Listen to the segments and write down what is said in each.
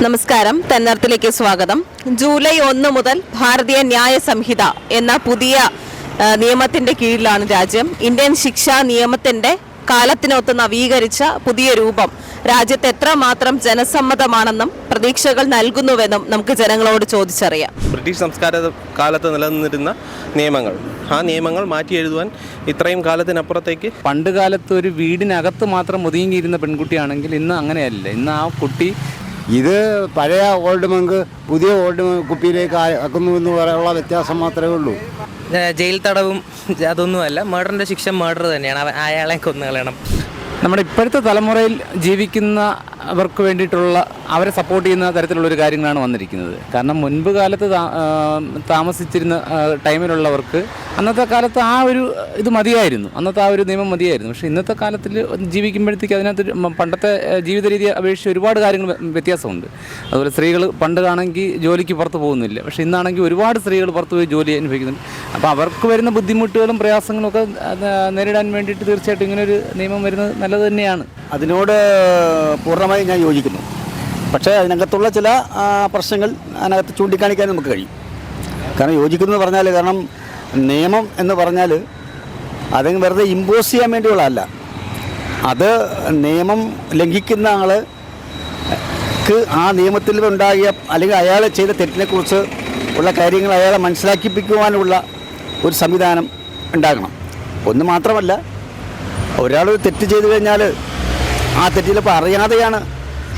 നമസ്കാരം, തെന്നർത്തിലേക്ക് സ്വാഗതം. ജൂലൈ 1 മുതൽ ഭാരതീയ ന്യായ സംഹിത എന്ന പുതിയ നിയമത്തിന്റെ കീഴിലാണ് രാജ്യം. ഇന്ത്യൻ ശിക്ഷാ നിയമത്തിന്റെ കാലത്തിനൊത്ത് നവീകരിച്ച പുതിയ രൂപം രാജ്യത്ത് എത്രമാത്രം ജനസമ്മതമാണെന്നും പ്രതീക്ഷകൾ നൽകുന്നുവെന്നും നമുക്ക് ജനങ്ങളോട് ചോദിച്ചറിയാം. ബ്രിട്ടീഷ് സംസ്കാര കാലത്ത് നിലനിന്നിരുന്ന നിയമങ്ങൾ, ആ നിയമങ്ങൾ മാറ്റി എഴുതുവാൻ ഇത്രയും കാലത്തിനപ്പുറത്തേക്ക് പണ്ട് കാലത്ത് ഒരു വീടിനകത്ത് മാത്രം ഒതുങ്ങിയിരുന്ന പെൺകുട്ടിയാണെങ്കിൽ ഇന്ന് അങ്ങനെയല്ല. ഇന്ന് ആ കുട്ടി ഇത് പഴയ ഓൾഡ് മങ്ക് പുതിയ ഓൾഡ് കുപ്പിയിലേക്ക് ആക്കുന്നു എന്ന് പറയാനുള്ള വ്യത്യാസം മാത്രമേ ഉള്ളൂ. ജയിൽ തടവും അതൊന്നുമല്ല, മർഡറിൻ്റെ ശിക്ഷ മർഡർ തന്നെയാണ്. അയാളെ കൊന്നുകളയണം. നമ്മുടെ ഇപ്പോഴത്തെ തലമുറയിൽ ജീവിക്കുന്നവർക്ക് വേണ്ടിയിട്ടുള്ള അവരെ സപ്പോർട്ട് ചെയ്യുന്ന തരത്തിലുള്ളൊരു കാര്യങ്ങളാണ് വന്നിരിക്കുന്നത്. കാരണം മുൻപ് കാലത്ത് താമസിച്ചിരുന്ന ടൈമിലുള്ളവർക്ക് അന്നത്തെ കാലത്ത് ആ ഒരു ഇത് മതിയായിരുന്നു, അന്നത്തെ ആ ഒരു നിയമം മതിയായിരുന്നു. പക്ഷേ ഇന്നത്തെ കാലത്തിൽ ജീവിക്കുമ്പോഴത്തേക്ക് അതിനകത്ത് പണ്ടത്തെ ജീവിത രീതിയെ അപേക്ഷിച്ച് ഒരുപാട് കാര്യങ്ങൾ വ്യത്യാസമുണ്ട്. അതുപോലെ സ്ത്രീകൾ പണ്ട് ആണെങ്കിൽ ജോലിക്ക് പുറത്ത് പോകുന്നില്ല, പക്ഷേ ഇന്നാണെങ്കിൽ ഒരുപാട് സ്ത്രീകൾ പുറത്ത് പോയി ജോലി അനുഭവിക്കുന്നുണ്ട്. അപ്പോൾ അവർക്ക് വരുന്ന ബുദ്ധിമുട്ടുകളും പ്രയാസങ്ങളും ഒക്കെ നേരിടാൻ വേണ്ടിയിട്ട് തീർച്ചയായിട്ടും ഇങ്ങനൊരു നിയമം വരുന്നത് നല്ലത് തന്നെയാണ്. അതിനോട് പൂർണ്ണമായി ഞാൻ യോജിക്കുന്നു. പക്ഷേ അതിനകത്തുള്ള ചില പ്രശ്നങ്ങൾ അതിനകത്ത് ചൂണ്ടിക്കാണിക്കാൻ നമുക്ക് കഴിയും. കാരണം യോജിക്കുന്നു പറഞ്ഞാൽ, കാരണം നിയമം എന്ന് പറഞ്ഞാൽ അതിന് വെറുതെ ഇമ്പോസ് ചെയ്യാൻ വേണ്ടിയുള്ളതല്ല. അത് നിയമം ലംഘിക്കുന്ന ആൾക്ക് ആ നിയമത്തിൽ ഉണ്ടാകിയ അല്ലെങ്കിൽ അയാൾ ചെയ്ത തെറ്റിനെക്കുറിച്ച് ഉള്ള കാര്യങ്ങൾ അയാളെ മനസ്സിലാക്കിപ്പിക്കുവാനുള്ള ഒരു സംവിധാനം ഉണ്ടാകണം. ഒന്ന് മാത്രമല്ല, ഒരാളൊരു തെറ്റ് ചെയ്തു കഴിഞ്ഞാൽ ആ തെറ്റിലിപ്പോൾ അറിയാതെയാണ്,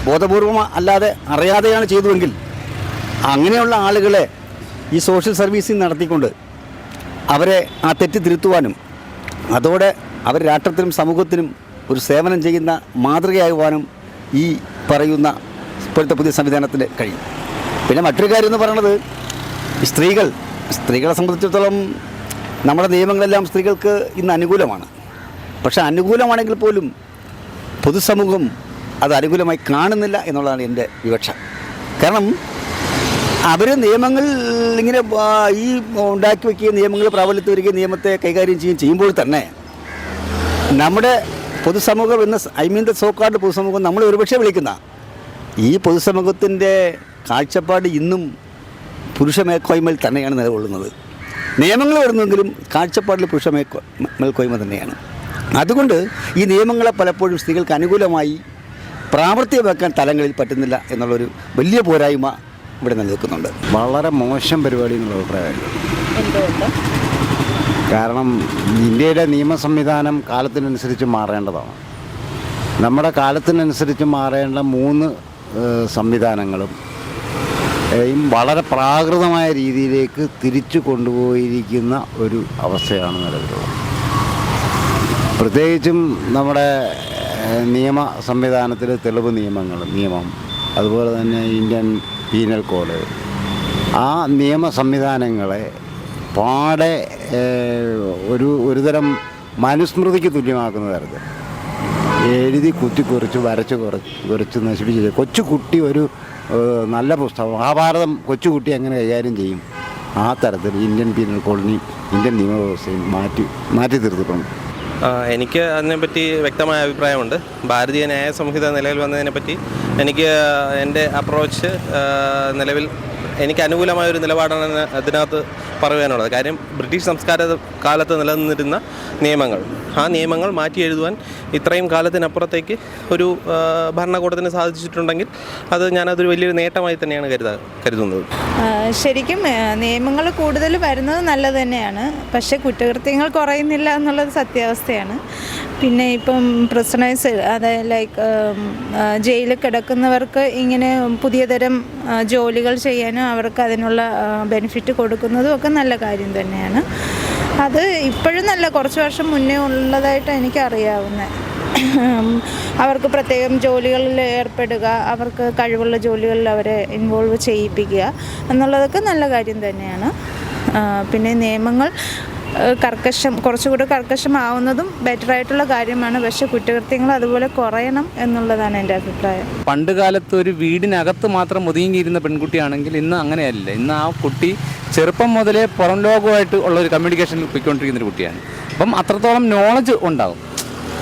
ബോധപൂർവം അല്ലാതെ അറിയാതെയാണ് ചെയ്തുവെങ്കിൽ അങ്ങനെയുള്ള ആളുകളെ ഈ സോഷ്യൽ സർവീസിങ് നടത്തിക്കൊണ്ട് അവരെ ആ തെറ്റ് തിരുത്തുവാനും അതോടെ അവർ രാഷ്ട്രത്തിനും സമൂഹത്തിനും ഒരു സേവനം ചെയ്യുന്ന മാതൃകയാകുവാനും ഈ പറയുന്ന ഇപ്പോഴത്തെ പുതിയ സംവിധാനത്തിന് കഴിയും. പിന്നെ മറ്റൊരു കാര്യം എന്ന് പറയുന്നത്, സ്ത്രീകളെ സംബന്ധിച്ചിടത്തോളം നമ്മുടെ നിയമങ്ങളെല്ലാം സ്ത്രീകൾക്ക് ഇന്ന് അനുകൂലമാണ്. പക്ഷേ അനുകൂലമാണെങ്കിൽ പോലും പൊതുസമൂഹം അത് അനുകൂലമായി കാണുന്നില്ല എന്നുള്ളതാണ് എൻ്റെ വിവക്ഷ. കാരണം അവർ നിയമങ്ങൾ ഇങ്ങനെ ഈ ഉണ്ടാക്കി വയ്ക്കുകയും നിയമങ്ങൾ പ്രാബല്യത്തിൽ വരികയും നിയമത്തെ കൈകാര്യം ചെയ്യുമ്പോൾ തന്നെ നമ്മുടെ പൊതുസമൂഹം എന്ന ദ സോക്കാൾഡ് പൊതുസമൂഹം നമ്മൾ ഒരുപക്ഷെ വിളിക്കുന്ന ഈ പൊതുസമൂഹത്തിൻ്റെ കാഴ്ചപ്പാട് ഇന്നും പുരുഷ മേൽക്കോയ്മയിൽ തന്നെയാണ് നിലകൊള്ളുന്നത്. നിയമങ്ങൾ വരുന്നെങ്കിലും കാഴ്ചപ്പാടിൽ പുരുഷ മേൽക്കോയ്മ തന്നെയാണ്. അതുകൊണ്ട് ഈ നിയമങ്ങളെ പലപ്പോഴും സ്ത്രീകൾക്ക് അനുകൂലമായി പ്രാവർത്തികമാക്കാൻ തലങ്ങളിൽ പറ്റുന്നില്ല എന്നുള്ളൊരു വലിയ പോരായ്മ ഇവിടെ നിലനിൽക്കുന്നുണ്ട്. വളരെ മോശം പരിപാടി എന്നുള്ള അഭിപ്രായമാണ്. കാരണം ഇന്ത്യയുടെ നിയമ സംവിധാനം കാലത്തിനനുസരിച്ച് മാറേണ്ടതാണ്. നമ്മുടെ കാലത്തിനനുസരിച്ച് മാറേണ്ട 3 സംവിധാനങ്ങളും വളരെ പ്രാകൃതമായ രീതിയിലേക്ക് തിരിച്ചു കൊണ്ടുപോയിരിക്കുന്ന ഒരു അവസ്ഥയാണ് നിലവിലുള്ളത്. പ്രത്യേകിച്ചും നമ്മുടെ നിയമ സംവിധാനത്തിൽ തെളിവ് നിയമം, അതുപോലെ തന്നെ ഇന്ത്യൻ പീനൽ കോഡ്, ആ നിയമ സംവിധാനങ്ങളെ പാടെ ഒരുതരം മനുസ്മൃതിക്ക് തുല്യമാക്കുന്ന തരത്തിൽ എഴുതി കുത്തിക്കുറിച്ച് വരച്ച് കുറിച്ച് നശിപ്പിച്ച് കൊച്ചുകുട്ടി ഒരു നല്ല പുസ്തകം മഹാഭാരതം കൊച്ചുകുട്ടി എങ്ങനെ കൈകാര്യം ചെയ്യും, ആ തരത്തിൽ ഇന്ത്യൻ പീനൽ കോഡിനെയും ഇന്ത്യൻ നിയമവ്യവസ്ഥയും മാറ്റി തീർത്തിട്ടുണ്ട്. എനിക്ക് അതിനെപ്പറ്റി വ്യക്തമായ അഭിപ്രായമുണ്ട്. ഭാരതീയ ന്യായ സംഹിത നിലവിൽ വന്നതിനെപ്പറ്റി എനിക്ക് എൻ്റെ അപ്രോച്ച് നിലവിൽ എനിക്ക് അനുകൂലമായൊരു നിലപാടാണ് അതിനകത്ത് പറയുവാനുള്ളത്. കാര്യം ബ്രിട്ടീഷ് സംസ്കാര കാലത്ത് നിലനിന്നിരുന്ന നിയമങ്ങൾ, ആ നിയമങ്ങൾ മാറ്റി എഴുതുവാൻ ഇത്രയും കാലത്തിനപ്പുറത്തേക്ക് ഒരു ഭരണകൂടത്തിന് സാധിച്ചിട്ടുണ്ടെങ്കിൽ അത് ഞാനതൊരു വലിയൊരു നേട്ടമായി തന്നെയാണ് കരുതുന്നത്. ശരിക്കും നിയമങ്ങൾ കൂടുതൽ വരുന്നത് നല്ലത് തന്നെയാണ്. പക്ഷേ കുറ്റകൃത്യങ്ങൾ കുറയുന്നില്ല എന്നുള്ളത് സത്യാവസ്ഥയാണ്. പിന്നെ ഇപ്പം പ്രിസണേഴ്സ്, അതായത് ലൈക്ക് ജയിലിൽ കിടക്കുന്നവർക്ക് ഇങ്ങനെ പുതിയ തരം ജോലികൾ ചെയ്യാനും അവർക്ക് അതിനുള്ള ബെനിഫിറ്റ് കൊടുക്കുന്നതും ഒക്കെ നല്ല കാര്യം തന്നെയാണ്. അത് ഇപ്പോഴും നല്ല, കുറച്ച് വർഷം മുന്നേ ഉള്ളതായിട്ട് എനിക്കറിയാവുന്നത്. അവർക്ക് പ്രത്യേകം ജോലികളിൽ ഏർപ്പെടുക, അവർക്ക് കഴിവുള്ള ജോലികളിൽ അവരെ ഇൻവോൾവ് ചെയ്യിപ്പിക്കുക എന്നുള്ളതൊക്കെ നല്ല കാര്യം തന്നെയാണ്. പിന്നെ നിയമങ്ങൾ കുറച്ചുകൂടി കർക്കശമാവുന്നതും ബെറ്ററായിട്ടുള്ള കാര്യമാണ്. പക്ഷേ കുറ്റകൃത്യങ്ങൾ അതുപോലെ കുറയണം എന്നുള്ളതാണ് എൻ്റെ അഭിപ്രായം. പണ്ട് കാലത്ത് ഒരു വീടിനകത്ത് മാത്രം ഒതുങ്ങിയിരുന്ന പെൺകുട്ടിയാണെങ്കിൽ ഇന്ന് അങ്ങനെയല്ല. ഇന്ന് ആ കുട്ടി ചെറുപ്പം മുതലേ പുറം ലോകമായിട്ട് ഉള്ള ഒരു കമ്മ്യൂണിക്കേഷനിൽ പോയിക്കൊണ്ടിരിക്കുന്നൊരു കുട്ടിയാണ്. അപ്പം അത്രത്തോളം നോളജ് ഉണ്ടാകും.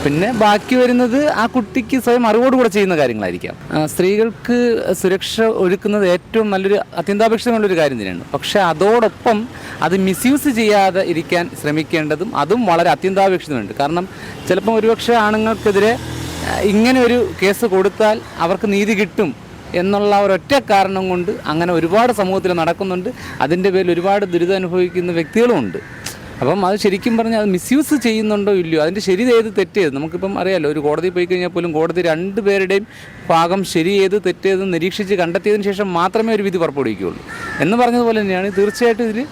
പിന്നെ ബാക്കി വരുന്നത് ആ കുട്ടിക്ക് സ്വയം അറിവോടുകൂടെ ചെയ്യുന്ന കാര്യങ്ങളായിരിക്കാം. സ്ത്രീകൾക്ക് സുരക്ഷ ഒരുക്കുന്നത് ഏറ്റവും നല്ലൊരു അത്യന്താപേക്ഷിതമുള്ളൊരു കാര്യം തന്നെയാണ്. പക്ഷേ അതോടൊപ്പം അത് മിസ്യൂസ് ചെയ്യാതെ ഇരിക്കാൻ ശ്രമിക്കേണ്ടതും അതും വളരെ അത്യന്താപേക്ഷിതമുണ്ട്. കാരണം ചിലപ്പം ഒരുപക്ഷെ ആണുങ്ങൾക്കെതിരെ ഇങ്ങനെ ഒരു കേസ് കൊടുത്താൽ അവർക്ക് നീതി കിട്ടും എന്നുള്ള ഒരൊറ്റ കാരണം കൊണ്ട് അങ്ങനെ ഒരുപാട് സമൂഹത്തിൽ നടക്കുന്നുണ്ട്. അതിൻ്റെ പേരിൽ ഒരുപാട് ദുരിതം അനുഭവിക്കുന്ന വ്യക്തികളുമുണ്ട്. അപ്പം അത് ശരിക്കും പറഞ്ഞാൽ അത് മിസ്യൂസ് ചെയ്യുന്നുണ്ടോ ഇല്ലയോ, അതിൻ്റെ ശരി ഏത് തെറ്റേത് നമുക്കിപ്പം അറിയാമല്ലോ. ഒരു കോടതി പോയി കഴിഞ്ഞാൽ പോലും കോടതി രണ്ടുപേരുടെയും ഭാഗം ശരി ഏത് തെറ്റേതെന്ന് നിരീക്ഷിച്ച് കണ്ടെത്തിയതിന് ശേഷം മാത്രമേ ഒരു വിധി പുറപ്പെടുവിക്കുകയുള്ളൂ. എന്ന് പറഞ്ഞതുപോലെ തന്നെയാണ് തീർച്ചയായിട്ടും ഇതിൽ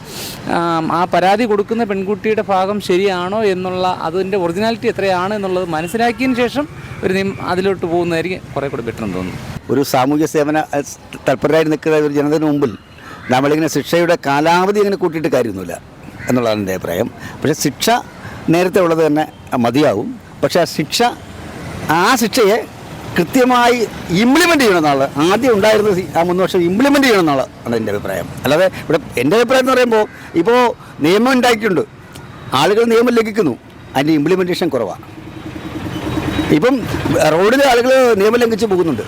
ആ പരാതി കൊടുക്കുന്ന പെൺകുട്ടിയുടെ ഭാഗം ശരിയാണോ എന്നുള്ള അതിൻ്റെ ഒറിജിനാലിറ്റി എത്രയാണ് എന്നുള്ളത് മനസ്സിലാക്കിയതിന് ശേഷം ഒരു അതിലോട്ട് പോകുന്നതായിരിക്കും കുറേ കൂടെ ബെറ്റർ എന്ന് തോന്നുന്നു. ഒരു സാമൂഹ്യ സേവന തൽപരരായി നിൽക്കുന്ന ഒരു ജനതയുടെ മുമ്പിൽ നമ്മളിങ്ങനെ ശിക്ഷയുടെ കാലാവധി അങ്ങനെ കൂട്ടിയിട്ട് കാര്യമൊന്നുമില്ല എന്നുള്ളതാണ് എൻ്റെ അഭിപ്രായം. പക്ഷേ ശിക്ഷ നേരത്തെ ഉള്ളത് തന്നെ മതിയാവും. പക്ഷേ ആ ശിക്ഷയെ കൃത്യമായി ഇംപ്ലിമെൻ്റ് ചെയ്യണമെന്നാണ് ആദ്യം ഉണ്ടായിരുന്നത്. ആ 3 വർഷം ഇംപ്ലിമെൻ്റ് ചെയ്യണമെന്നാണ് എൻ്റെ അഭിപ്രായം. അല്ലാതെ ഇവിടെ എൻ്റെ അഭിപ്രായം എന്ന് പറയുമ്പോൾ ഇപ്പോൾ നിയമം ഉണ്ടാക്കിയിട്ടുണ്ട്, ആളുകൾ നിയമം ലംഘിക്കുന്നു, അതിൻ്റെ ഇംപ്ലിമെൻറ്റേഷൻ കുറവാണ്. ഇപ്പം റോഡിൽ ആളുകൾ നിയമം ലംഘിച്ച് പോകുന്നുണ്ട്,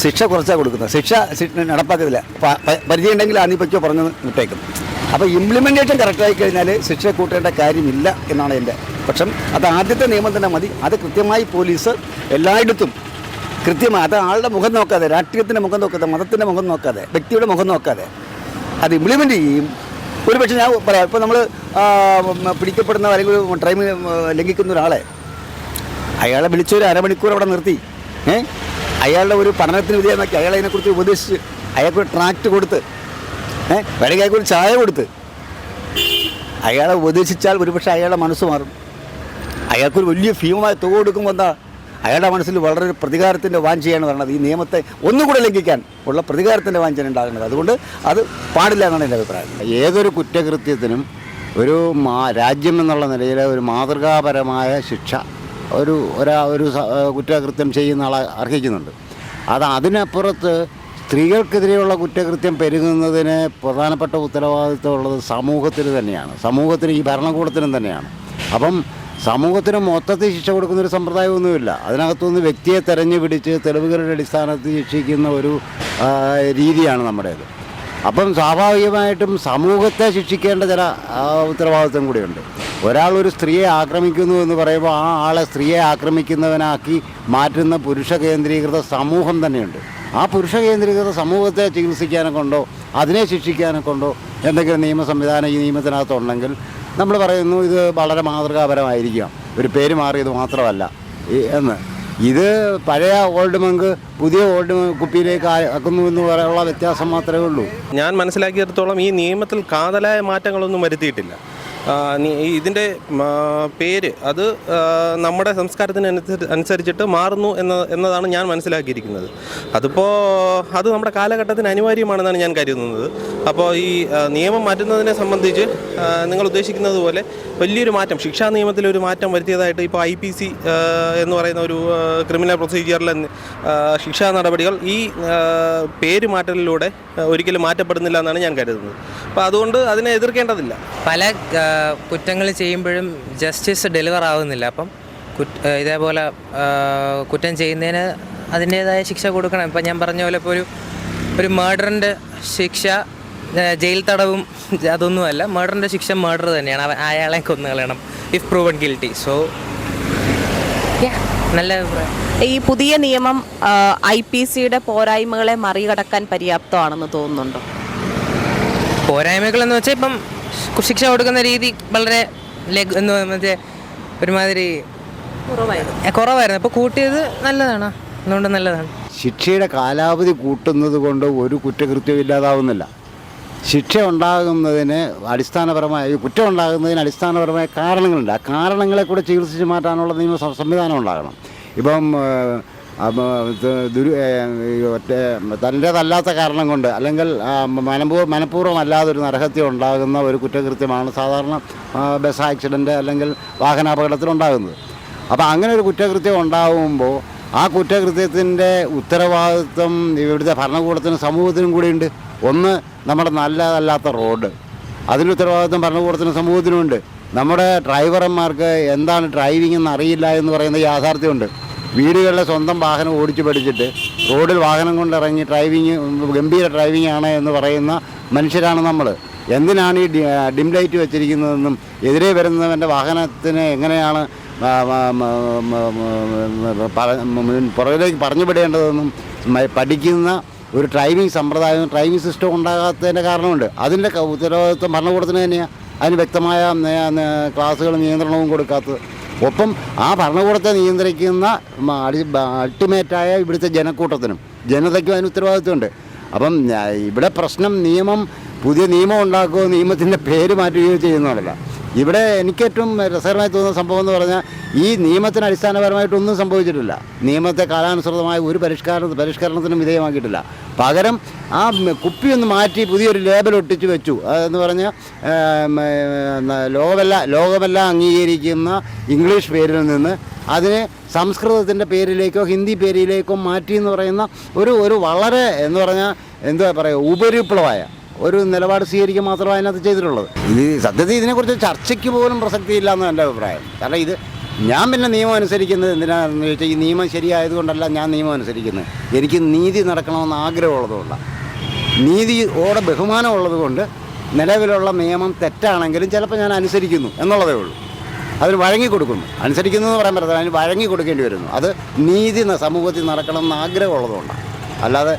ശിക്ഷ കുറച്ചാണ് കൊടുക്കുന്നത്, ശിക്ഷ നടപ്പാക്കുന്നില്ല. പരിചയം ഉണ്ടെങ്കിൽ ആദ്യം പറഞ്ഞ് വിട്ടേക്കും. അപ്പോൾ ഇംപ്ലിമെൻറ്റേഷൻ കറക്റ്റായി കഴിഞ്ഞാൽ ശിക്ഷ കൂട്ടേണ്ട കാര്യമില്ല എന്നാണ് എൻ്റെ പക്ഷം. അത് ആദ്യത്തെ നിയമം തന്നെ മതി. അത് കൃത്യമായി പോലീസ് എല്ലായിടത്തും കൃത്യമായി, അത് ആളുടെ മുഖം നോക്കാതെ, രാഷ്ട്രീയത്തിൻ്റെ മുഖം നോക്കാതെ, മതത്തിൻ്റെ മുഖം നോക്കാതെ, വ്യക്തിയുടെ മുഖം നോക്കാതെ അത് ഇംപ്ലിമെൻ്റ് ചെയ്യും. ഒരു പക്ഷേ ഞാൻ പറയാം, ഇപ്പോൾ നമ്മൾ പിടിക്കപ്പെടുന്ന അല്ലെങ്കിൽ ടൈം ലംഘിക്കുന്ന ഒരാളെ അയാളെ വിളിച്ചൊരു അരമണിക്കൂർ അവിടെ നിർത്തി, അയാളുടെ ഒരു പഠനത്തിന് വിധേയമാക്കി അയാളെ അതിനെക്കുറിച്ച് ഉപദേശിച്ച് അയാൾക്കൊരു ട്രാക്റ്റ് കൊടുത്ത് വേണമെങ്കിൽ അയാൾക്കൊരു ചായ കൊടുത്ത് അയാളെ ഉപദേശിച്ചാൽ ഒരുപക്ഷെ അയാളുടെ മനസ്സ് മാറും. അയാൾക്കൊരു വലിയ ഭീമമായ തുക കൊടുക്കുമ്പോൾ എന്താ അയാളുടെ മനസ്സിൽ വളരെ ഒരു പ്രതികാരത്തിൻ്റെ വാഞ്ചയാണ് പറയുന്നത്. ഈ നിയമത്തെ ഒന്നുകൂടെ ലംഘിക്കാൻ ഉള്ള പ്രതികാരത്തിൻ്റെ വാഞ്ചന ഉണ്ടാകുന്നത്. അതുകൊണ്ട് അത് പാടില്ല എന്നാണ് എൻ്റെ അഭിപ്രായം. ഏതൊരു കുറ്റകൃത്യത്തിനും ഒരു രാജ്യം എന്നുള്ള നിലയിൽ ഒരു മാതൃകാപരമായ ശിക്ഷ ഒരു കുറ്റകൃത്യം ചെയ്യുന്ന ആളെ അർഹിക്കുന്നുണ്ട്. അതിനപ്പുറത്ത് സ്ത്രീകൾക്കെതിരെയുള്ള കുറ്റകൃത്യം പെരുകുന്നതിന് പ്രധാനപ്പെട്ട ഉത്തരവാദിത്വമുള്ളത് സമൂഹത്തിന് തന്നെയാണ്, സമൂഹത്തിന്, ഈ ഭരണകൂടത്തിനും തന്നെയാണ്. അപ്പം സമൂഹത്തിന് മൊത്തത്തിൽ ശിക്ഷ കൊടുക്കുന്നൊരു സമ്പ്രദായമൊന്നുമില്ല. അതിനകത്തുനിന്ന് വ്യക്തിയെ തെരഞ്ഞു പിടിച്ച് തെളിവുകളുടെ അടിസ്ഥാനത്തിൽ ശിക്ഷിക്കുന്ന ഒരു രീതിയാണ് നമ്മുടേത്. അപ്പം സ്വാഭാവികമായിട്ടും സമൂഹത്തെ ശിക്ഷിക്കേണ്ട ചില ഉത്തരവാദിത്വം കൂടിയുണ്ട്. ഒരാളൊരു സ്ത്രീയെ ആക്രമിക്കുന്നു എന്ന് പറയുമ്പോൾ ആ ആളെ സ്ത്രീയെ ആക്രമിക്കുന്നവനാക്കി മാറ്റുന്ന പുരുഷ കേന്ദ്രീകൃത സമൂഹം തന്നെയുണ്ട്. ആ പുരുഷ കേന്ദ്രീകൃത സമൂഹത്തെ ചികിത്സിക്കാനെ കൊണ്ടോ അതിനെ ശിക്ഷിക്കാനെ കൊണ്ടോ എന്തെങ്കിലും നിയമ സംവിധാനം ഈ നിയമത്തിനകത്തുണ്ടെങ്കിൽ നമ്മൾ പറയുന്നു ഇത് വളരെ മാതൃകാപരമായിരിക്കാം, ഒരു പേര് മാറിയത് മാത്രമല്ല എന്ന്. ഇത് പഴയ ഓൾഡ് മങ്ക് പുതിയ ഓൾഡ് കുപ്പിയിലേക്ക് ആക്കുന്നു എന്ന് പറയാനുള്ള വ്യത്യാസം മാത്രമേ ഉള്ളൂ. ഞാൻ മനസ്സിലാക്കിയിടത്തോളം ഈ നിയമത്തിൽ കാതലായ മാറ്റങ്ങളൊന്നും വരുത്തിയിട്ടില്ല. ഇതിൻ്റെ പേര് അത് നമ്മുടെ സംസ്കാരത്തിന് അനുസരിച്ചിട്ട് മാറുന്നു എന്നതാണ് ഞാൻ മനസ്സിലാക്കിയിരിക്കുന്നത്. അത് നമ്മുടെ കാലഘട്ടത്തിന് അനിവാര്യമാണെന്നാണ് ഞാൻ കരുതുന്നത്. അപ്പോൾ ഈ നിയമം മാറ്റുന്നതിനെ സംബന്ധിച്ച് നിങ്ങൾ ഉദ്ദേശിക്കുന്നത് പോലെ വലിയൊരു മാറ്റം, ശിക്ഷാ നിയമത്തിലൊരു മാറ്റം വരുത്തിയതായിട്ട് ഇപ്പോൾ IPC എന്ന് പറയുന്ന ഒരു ക്രിമിനൽ പ്രൊസീജിയറിലെ ശിക്ഷാ നടപടികൾ ഈ പേര് മാറ്റലിലൂടെ ഒരിക്കലും മാറ്റപ്പെടുന്നില്ല എന്നാണ് ഞാൻ കരുതുന്നത്. അപ്പോൾ അതുകൊണ്ട് അതിനെ എതിർക്കേണ്ടതില്ല. പല കുറ്റങ്ങൾ ചെയ്യുമ്പോഴും ജസ്റ്റിസ് ഡെലിവർ ആവുന്നില്ല. അപ്പം ഇതേപോലെ കുറ്റം ചെയ്യുന്നതിന് അതിൻ്റേതായ ശിക്ഷ കൊടുക്കണം. ഇപ്പം ഞാൻ പറഞ്ഞ പോലെ ഇപ്പോൾ ഒരു മർഡറിൻ്റെ ശിക്ഷ ജയിൽ തടവും അതൊന്നുമല്ല. മർഡറിൻ്റെ ശിക്ഷ മർഡർ തന്നെയാണ്. അയാളെ കൊന്നു കളയണം ഇഫ് പ്രൂവൺ ഗിൽറ്റി. സോ നല്ല അഭിപ്രായം. ഈ പുതിയ നിയമം IPCയുടെ പോരായ്മകളെ മറികടക്കാൻ പര്യാപ്തമാണെന്ന് തോന്നുന്നുണ്ടോ? പോരായ്മകളെന്ന് വെച്ചാൽ ഇപ്പം ശിക്ഷ കൊടുക്കുന്ന രീതി വളരെ മറ്റേ ഒരുമാതിരി കുറവായിരുന്നു. അപ്പോൾ കൂട്ടിയത് നല്ലതാണ്, അതുകൊണ്ട് നല്ലതാണ്. ശിക്ഷയുടെ കാലാവധി കൂട്ടുന്നത് കൊണ്ട് ഒരു കുറ്റകൃത്യവും ഇല്ലാതാവുന്നില്ല. ശിക്ഷ ഉണ്ടാകുന്നതിന് കുറ്റം ഉണ്ടാകുന്നതിന് അടിസ്ഥാനപരമായ കാരണങ്ങളുണ്ട്. ആ കാരണങ്ങളെ കൂടെ ചികിത്സിച്ച് മാറ്റാനുള്ള നിയമ സംവിധാനം ഉണ്ടാകണം. ഇപ്പം തൻ്റേതല്ലാത്ത കാരണം കൊണ്ട് അല്ലെങ്കിൽ മനഃപൂർവ്വമല്ലാതൊരു നരഹത്യ ഉണ്ടാകുന്ന ഒരു കുറ്റകൃത്യമാണ് സാധാരണ ബസ് ആക്സിഡൻറ്റ് അല്ലെങ്കിൽ വാഹനാപകടത്തിലുണ്ടാകുന്നത്. അപ്പോൾ അങ്ങനെ ഒരു കുറ്റകൃത്യം ഉണ്ടാകുമ്പോൾ ആ കുറ്റകൃത്യത്തിൻ്റെ ഉത്തരവാദിത്വം ഇവിടുത്തെ ഭരണകൂടത്തിനും സമൂഹത്തിനും കൂടിയുണ്ട്. ഒന്ന്, നമ്മുടെ നല്ലതല്ലാത്ത റോഡ്, അതിൻ്റെ ഉത്തരവാദിത്വം ഭരണകൂടത്തിനും സമൂഹത്തിനുമുണ്ട്. നമ്മുടെ ഡ്രൈവർമാർക്ക് എന്താണ് ഡ്രൈവിംഗ് എന്ന് അറിയില്ല എന്ന് പറയുന്ന യാഥാർത്ഥ്യമുണ്ട്. വീടുകളിലെ സ്വന്തം വാഹനം ഓടിച്ചു പഠിച്ചിട്ട് റോഡിൽ വാഹനം കൊണ്ടിറങ്ങി ഡ്രൈവിങ് ഗംഭീര ഡ്രൈവിംഗ് ആണ് എന്ന് പറയുന്ന മനുഷ്യരാണ് നമ്മൾ. എന്തിനാണ് ഈ ഡിം ലൈറ്റ് വെച്ചിരിക്കുന്നതെന്നും എതിരെ വരുന്നവൻ്റെ വാഹനത്തിന് എങ്ങനെയാണ് പുറകിലേക്ക് പറഞ്ഞു വിടേണ്ടതെന്നും പഠിക്കുന്ന ഒരു ഡ്രൈവിംഗ് സമ്പ്രദായവും ഡ്രൈവിംഗ് സിസ്റ്റം ഉണ്ടാകാത്തതിൻ്റെ കാരണമുണ്ട്. അതിൻ്റെ ഉത്തരവാദിത്വം ഭരണകൂടത്തിന് തന്നെയാണ്. അതിന് വ്യക്തമായ ക്ലാസ്സുകളും നിയന്ത്രണവും കൊടുക്കാത്തത്. ഒപ്പം ആ ഭരണകൂടത്തെ നിയന്ത്രിക്കുന്ന അൾട്ടിമേറ്റായ ഇവിടുത്തെ ജനക്കൂട്ടത്തിനും ജനതയ്ക്കും അതിന് ഉത്തരവാദിത്വമുണ്ട്. അപ്പം ഇവിടെ പ്രശ്നം പുതിയ നിയമം ഉണ്ടാക്കുകയോ നിയമത്തിൻ്റെ പേര് മാറ്റുകയോ ചെയ്യുന്നതല്ല. ഇവിടെ എനിക്കേറ്റവും രസകരമായി തോന്നുന്ന സംഭവം എന്ന് പറഞ്ഞാൽ ഈ നിയമത്തിന് അടിസ്ഥാനപരമായിട്ടൊന്നും സംഭവിച്ചിട്ടില്ല. നിയമത്തെ കാലാനുസൃതമായ ഒരു പരിഷ്കരണത്തിനും വിധേയമാക്കിയിട്ടില്ല. പകരം ആ കുപ്പിയൊന്ന് മാറ്റി പുതിയൊരു ലേബൽ ഒട്ടിച്ച് വെച്ചു. അതെന്ന് പറഞ്ഞാൽ ലോകമെല്ലാം അംഗീകരിക്കുന്ന ഇംഗ്ലീഷ് പേരിൽ നിന്ന് അതിനെ സംസ്കൃതത്തിൻ്റെ പേരിലേക്കോ ഹിന്ദി പേരിലേക്കോ മാറ്റി എന്ന് പറയുന്ന ഒരു വളരെ എന്ന് പറഞ്ഞാൽ എന്താ പറയുക ഉപരിപ്ലവമായ ഒരു നിലപാട് സ്വീകരിക്കുക മാത്രമേ അതിനകത്ത് ചെയ്തിട്ടുള്ളത്. ഇത് സത്യത്തിൽ ഇതിനെക്കുറിച്ച് ചർച്ചയ്ക്ക് പോലും പ്രസക്തിയില്ല എന്നാണ് എൻ്റെ അഭിപ്രായം. കാരണം ഇത് ഞാൻ പിന്നെ നിയമം അനുസരിക്കുന്നത് എന്തിനാണെന്ന് ചോദിച്ചാൽ ഈ നിയമം ശരിയായതുകൊണ്ടല്ല ഞാൻ നിയമം അനുസരിക്കുന്നത്. എനിക്ക് നീതി നടക്കണമെന്ന് ആഗ്രഹമുള്ളതുകൊണ്ടാണ്. നീതിയോടെ ബഹുമാനമുള്ളത് കൊണ്ട് നിലവിലുള്ള നിയമം തെറ്റാണെങ്കിലും ചിലപ്പോൾ ഞാൻ അനുസരിക്കുന്നു എന്നുള്ളതേ ഉള്ളൂ. അതിന് വഴങ്ങിക്കൊടുക്കുന്നു. അനുസരിക്കുന്നു എന്ന് പറയാൻ പറ്റില്ല, അതിന് വഴങ്ങിക്കൊടുക്കേണ്ടി വരുന്നു. അത് നീതി സമൂഹത്തിൽ നടക്കണമെന്ന് ആഗ്രഹമുള്ളതുകൊണ്ടാണ്. അല്ലാതെ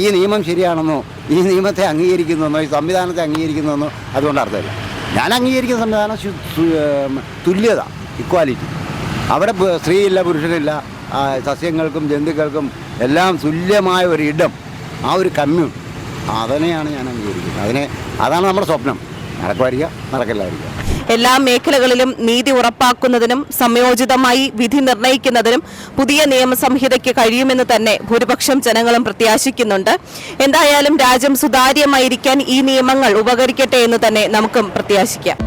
ഈ നിയമം ശരിയാണെന്നോ ഈ നിയമത്തെ അംഗീകരിക്കുന്നെന്നോ ഈ സംവിധാനത്തെ അംഗീകരിക്കുന്നെന്നോ അതുകൊണ്ട് അർത്ഥമില്ല. ഞാൻ അംഗീകരിക്കുന്ന സംവിധാനം തുല്യത, ഇക്വാലിറ്റി. അവിടെ സ്ത്രീയില്ല പുരുഷനില്ല, സസ്യങ്ങൾക്കും ജന്തുക്കൾക്കും എല്ലാം തുല്യമായ ഒരു ഇടം, ആ ഒരു കമ്മ്യൂൺ, അതിനെയാണ് ഞാൻ അംഗീകരിക്കുന്നത്. അതാണ് നമ്മുടെ സ്വപ്നം. നടക്കുമായിരിക്കാം, നടക്കില്ലായിരിക്കാം. എല്ലാ മേഖലകളിലും നീതി ഉറപ്പാക്കുന്നതിനും സംയോജിതമായി വിധി നിർണ്ണയിക്കുന്നതിനും പുതിയ നിയമസംഹിതയ്ക്ക് കഴിയുമെന്ന് തന്നെ ഭൂരിപക്ഷം ജനങ്ങളും പ്രത്യാശിക്കുന്നുണ്ട്. എന്തായാലും രാജ്യം സുതാര്യമായിരിക്കാൻ ഈ നിയമങ്ങൾ ഉപകരിക്കട്ടെ എന്ന് തന്നെ നമുക്കും പ്രത്യാശിക്കാം.